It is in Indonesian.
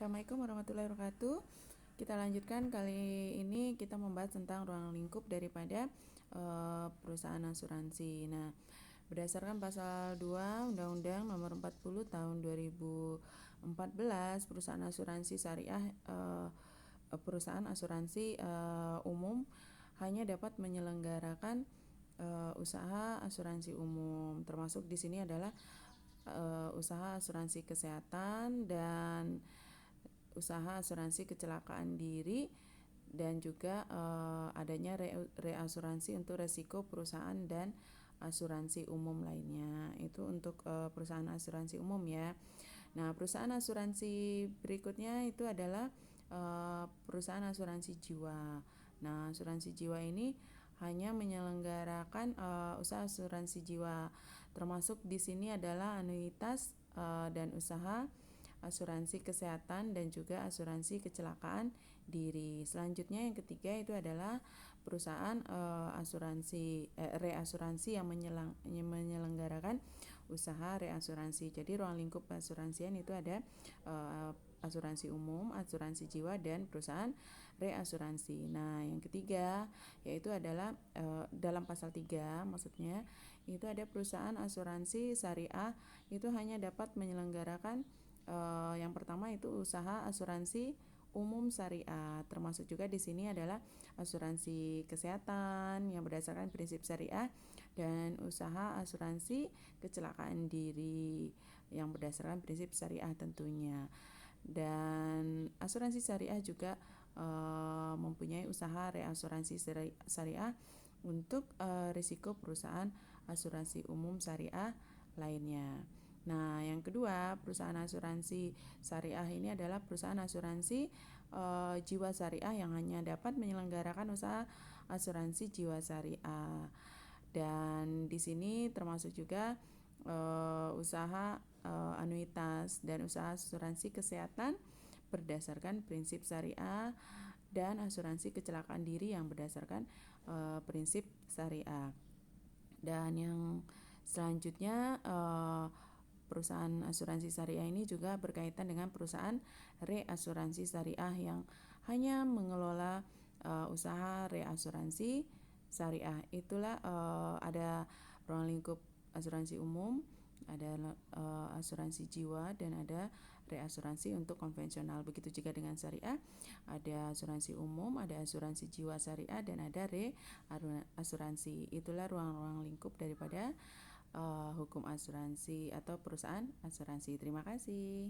Assalamualaikum warahmatullahi wabarakatuh. Kita lanjutkan, kali ini kita membahas tentang ruang lingkup daripada perusahaan asuransi. Nah, berdasarkan pasal 2 Undang-Undang Nomor 40 Tahun 2014, perusahaan asuransi syariah perusahaan asuransi umum hanya dapat menyelenggarakan usaha asuransi umum. Termasuk di sini adalah usaha asuransi kesehatan dan usaha asuransi kecelakaan diri, dan juga adanya reasuransi untuk resiko perusahaan dan asuransi umum lainnya. Itu untuk perusahaan asuransi umum ya. Nah, perusahaan asuransi berikutnya itu adalah perusahaan asuransi jiwa. Nah, asuransi jiwa ini hanya menyelenggarakan usaha asuransi jiwa. Termasuk di sini adalah anuitas dan usaha asuransi kesehatan dan juga asuransi kecelakaan diri. Selanjutnya yang ketiga itu adalah perusahaan reasuransi yang menyelenggarakan usaha reasuransi. Jadi ruang lingkup asuransian itu ada asuransi umum, asuransi jiwa, dan perusahaan reasuransi. Nah, yang ketiga yaitu adalah dalam pasal 3 maksudnya itu ada perusahaan asuransi syariah, itu hanya dapat menyelenggarakan yang pertama itu usaha asuransi umum syariah. Termasuk juga di sini adalah asuransi kesehatan yang berdasarkan prinsip syariah dan usaha asuransi kecelakaan diri yang berdasarkan prinsip syariah tentunya. Dan asuransi syariah juga mempunyai usaha reasuransi syariah untuk risiko perusahaan asuransi umum syariah lainnya. Nah, yang kedua, perusahaan asuransi syariah ini adalah perusahaan asuransi jiwa syariah yang hanya dapat menyelenggarakan usaha asuransi jiwa syariah. Dan di sini termasuk juga usaha anuitas dan usaha asuransi kesehatan berdasarkan prinsip syariah dan asuransi kecelakaan diri yang berdasarkan prinsip syariah. Dan yang selanjutnya perusahaan asuransi syariah ini juga berkaitan dengan perusahaan reasuransi syariah yang hanya mengelola usaha reasuransi syariah. Itulah ada ruang lingkup asuransi umum, ada asuransi jiwa, dan ada reasuransi untuk konvensional. Begitu juga dengan syariah, ada asuransi umum, ada asuransi jiwa syariah, dan ada reasuransi. Itulah ruang-ruang lingkup daripada hukum asuransi atau perusahaan asuransi. Terima kasih.